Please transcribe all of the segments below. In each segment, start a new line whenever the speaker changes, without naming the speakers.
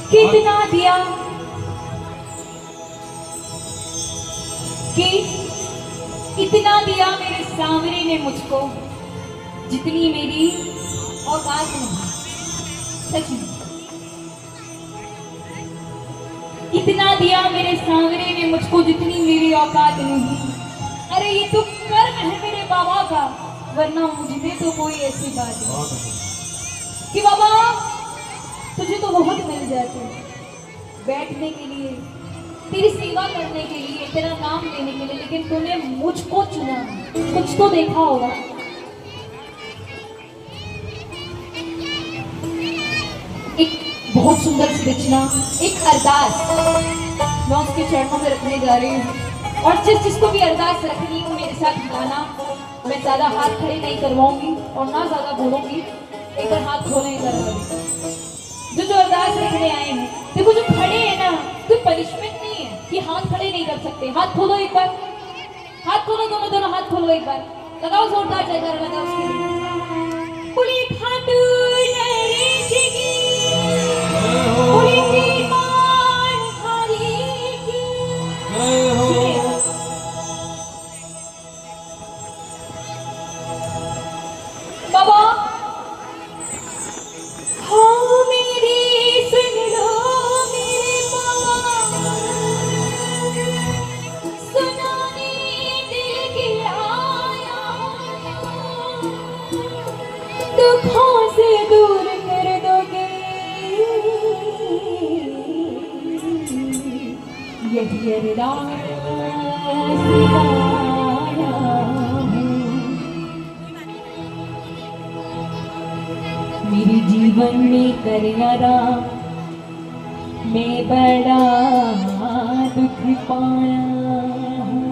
कितना दिया कि इतना दिया मेरे सांवरे ने मुझको जितनी मेरी औकात नहीं। सच में इतना दिया मेरे सांवरे ने मुझको जितनी मेरी औकात नहीं। अरे ये तो कर्म है मेरे बाबा का, वरना मुझे तो कोई ऐसी बात नहीं कि बाबा तुझे तो बहुत मिल जाते बैठने के लिए, तेरी सेवा करने के लिए, तेरा नाम लेने के लिए, लेकिन तूने मुझको चुना। कुछ तो देखा होगा। एक बहुत सुंदर सी रचना, एक अरदास मैं उसके चरणों में रखने जा रही हूँ। और जिसको भी अरदास रखनी हो मेरे साथ गाना। मैं ज्यादा हाथ खड़े नहीं करवाऊंगी और ना ज्यादा बोलूंगी, एक बार हाथ खोले करवाऊंगी। जो अरदास रखने आए हैं, देखो जो खड़े हैं ना, कोई पनिशमेंट नहीं है कि हाथ खड़े नहीं कर सकते। हाथ खोलो एक बार, हाथ खोलो, दोनों हाथ खोलो एक बार, लगाओ जोरदार जयकारा लगाओ उसके लिए। पुली खातू नरेश की, पुली की मान हरी की। बाबा हाँ मेरी सुन लो मेरे बाबा, सुनाने दिल की आया, दुखों से दूर कर दोगे यही अरदास आया हूँ। मेरे जीवन में करियारा मैं बड़ा दुख पाया हूँ।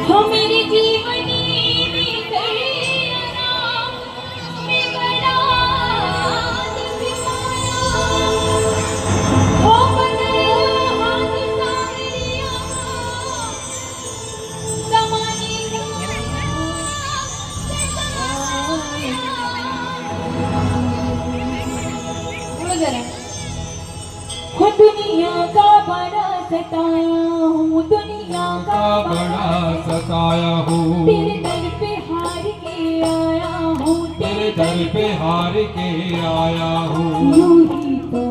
हो मेरे जीवन में करियारा मैं बड़ा दुख पाया। हो बदल हाथ सारिया जमाने हो दुनिया का बड़ा सताया हूँ, दुनिया का
बड़ा सताया हूँ।
तेरे दर पे हार के आया हूँ,
तेरे दर पे हार के आया हूँ।
यूं ही तो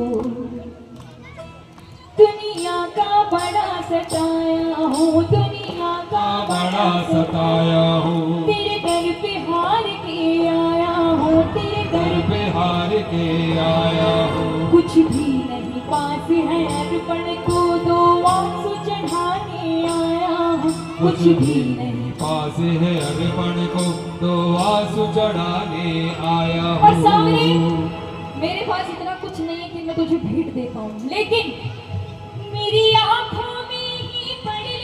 दुनिया का बड़ा सताया हूँ, दुनिया का
बड़ा सताया हूँ।
तेरे दर पे हार के आया हूँ, तेरे दर
पे हार के आया हूँ।
कुछ भी नहीं पास है अर्पण को दो आंसू चढ़ाने आया हूँ। कुछ भी नहीं
पास है अर्पण को दो आंसू चढ़ाने आया हूँ।
और सामने मेरे पास इतना कुछ नहीं है कि मैं तुझे भेंट दे पाऊँ, लेकिन मेरी आंखों में ही पड़े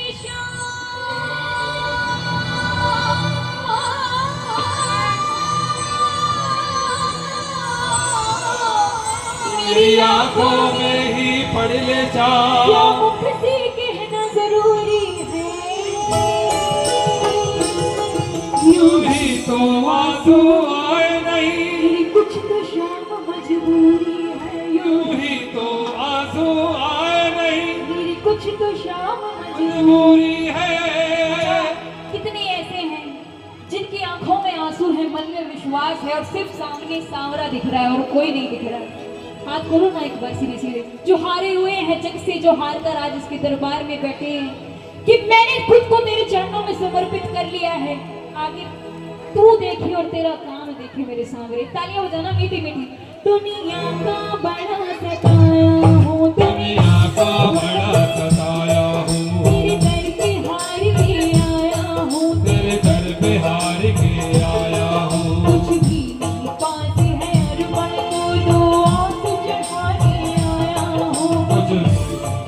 मेरी आंखों में ही पढ़ ले जा,
जो मुख से कहना जरूरी है,
यूं ही तो आंसू आए नहीं,
कुछ तो शाम मजबूरी है,
यूं ही तो आंसू आए नहीं,
मेरी कुछ तो शाम
मजबूरी है।
कितने ऐसे हैं जिनकी आंखों में आंसू है, मन में विश्वास है और सिर्फ सामने सांवरा दिख रहा है और कोई नहीं दिख रहा है। हाथ खोलो ना एक बार सीधे सीधे। जो हारे हुए हैं जग से, जो हार कर आज इसके दरबार में बैठे हैं कि मैंने खुद को तेरे चरणों में समर्पित कर लिया है, आगे तू देखी और तेरा काम देखी मेरे सांवरे। तालियां बजाना मीठी मीठी। दुनिया का बड़ा सताया हूँ,
दुनिया का बड़ा सताया हूँ।
तेरे दर पे हार के आया हूँ,
तेरे दर पे हार के आया हूँ।
कुछ भी नहीं पास है अर्पण को दो आंसू चढ़ाने आया हूँ।
कुछ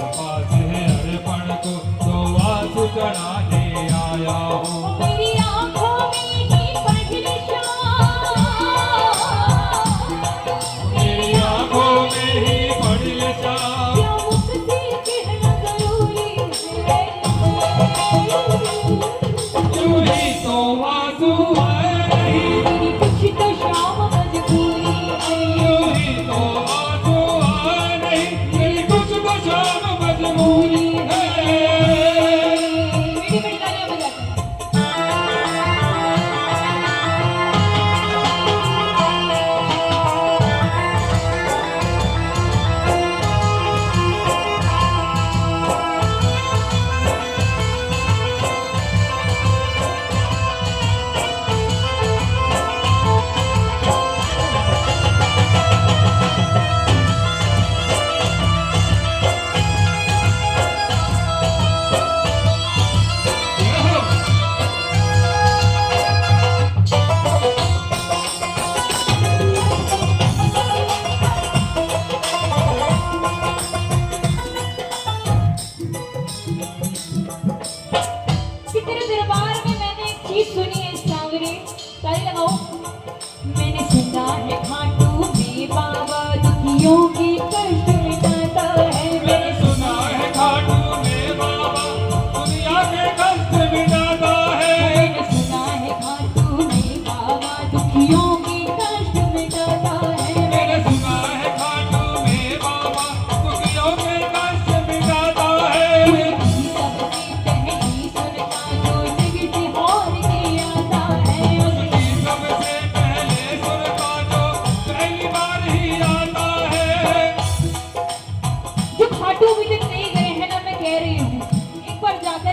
पास है अर्पण को दो आंसू चढ़ाने आया हूँ।
मेरी आंखों में ही पढ़
मेरी आंखों में ही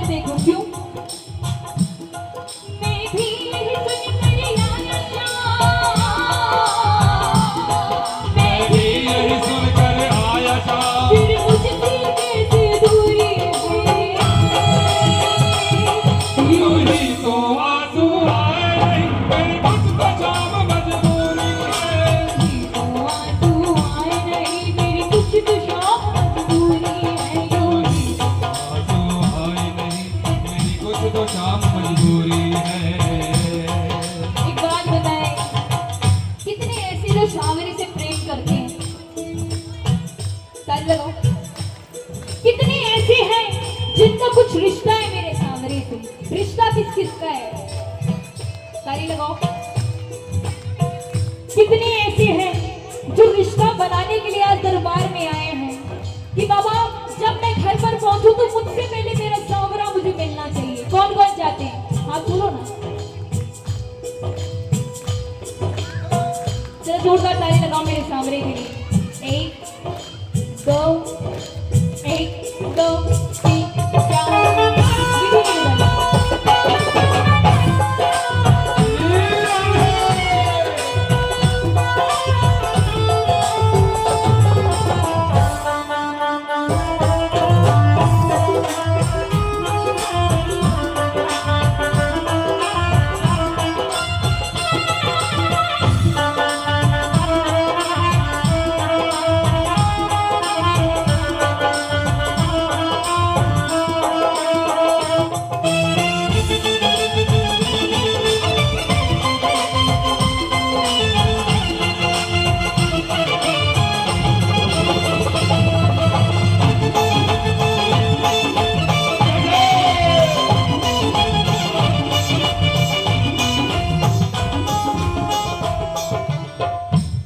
देखो क्यों मैं भी यही सुन कर आया शाम
मैं भी यही सुनकर आया था
फिर मुझसे कैसे दूरी है
यूं ही तो आंसू आए नहीं मेरी कुछ तो शाम मजबूरी है
तो आंसू आए नहीं मेरी कुछ तो शाम मजबूरी है
यूं ही तो आंसू आए नहीं मेरी कुछ तो शाम मजबूरी है
एक बात बताएं कितने ऐसे जो सावरे से प्रेम करते हैं ताली लगाओ कितने ऐसे हैं जिनका कुछ रिश्ता है मेरे सावरे से रिश्ता किस किसका है ताली लगाओ कितने ऐसे हैं जो रिश्ता बनाने के लिए आज दरबार में आए हैं कि बाबा जब मैं घर पर पहुंचूं तो मुझसे पहले मेरा सावरा मुझे मिलना चाहिए कौन कौन चाहते हैं हाथ बोलो ना चलो जोरदार ताली लगाओ मेरे सावरे के लिए एक दो तीन चार बिल्कुल नहीं बजा।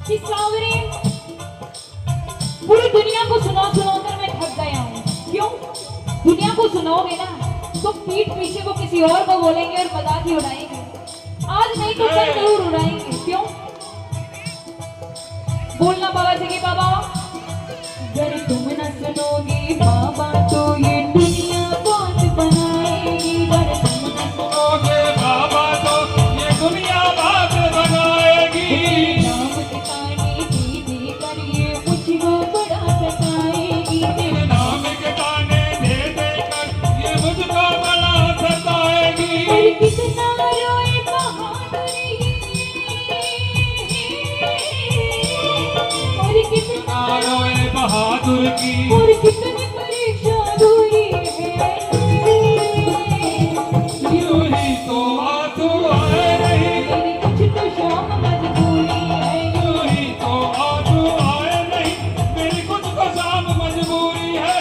कि सावरे पूरी दुनिया को सुना सुनाकर मैं थक गया हूँ क्यों दुनिया को सुनाओगे ना तो पीठ पीछे वो किसी और को बोलेंगे और मजाक ही उड़ाएंगे आज नहीं तो कल जरूर उड़ाएंगे क्यों बोलना बाबा जी के बाबा अगर तुम न सुनोगे बाबा तो ये दुनिया बात बनाएगी अगर तुम न
सुनोगे बाबा तो ये दुनिया बात बनाएगी
नाम ठिकाने की देकर ये मुझको बड़ा सताएगी
तेरे नाम के गाने दे देकर ये मुझको बड़ा सताएगी
और कितना रोए बहादुरी और कितना
रोए बहादुर की
और कितनी परीक्षा दूरी है
यूं ही तो आंसू आए नहीं
मेरी कुछ तो शाम मजबूरी है
यूं ही तो आंसू आए नहीं मेरी कुछ तो शाम मजबूरी है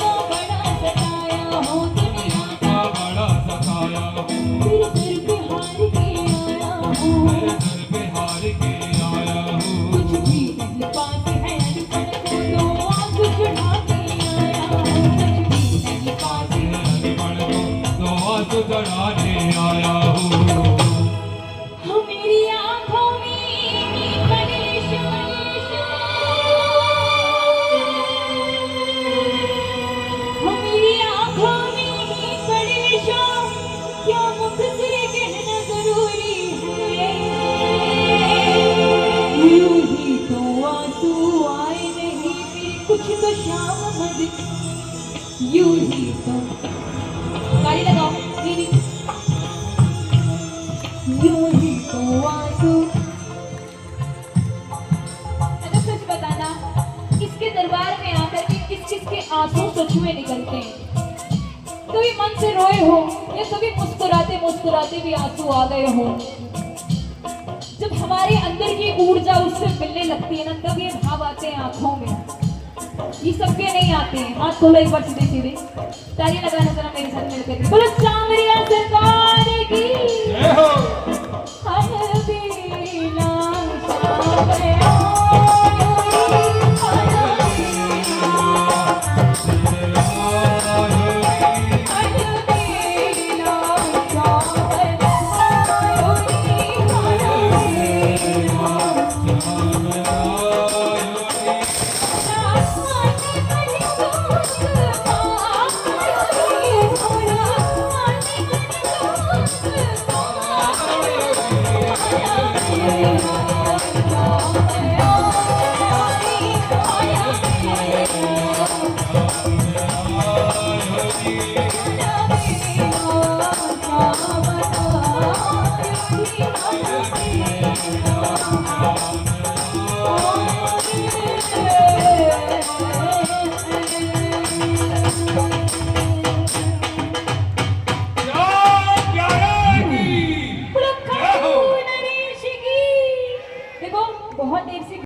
तो बड़ा सताया हूँ दुनिया
का बड़ा सताया हूँ
तेरे सर पे हार के आया हूँ
मेरे सर पे हार के आया हूँ
कुछ भी नहीं पास है अनपढ़ को तो आंसू चढ़ा के आया हूँ कुछ भी नहीं पास है
अनपढ़ को दो आंसू चढ़ाने आया हूँ
हम मेरी आंखों में बड़े हम मेरी आंखों में बड़े शाम क्या मुख से कहना जरूरी है यूं ही तो आंसू आए नहीं मेरी कुछ तो शाम मज यूं ही तो गाड़ी लगाओ मेरी यूं ही तो आंसू अगर सच बताना इसके दरबार में आकर के किस किस के आंसू सच में निकलते हैं कभी मन से रोए हो या कभी मुस्कुराते मुस्कुराते भी आंसू आ गए हो जब हमारे अंदर की ऊर्जा उससे मिलने लगती है ना तब ये भाव आते हैं आंखों में ये सबके नहीं आते हैं हाथ खोलो एक बार सीधे सीधे ताली लगाना जरा मेरे साथ मिलकर बोलो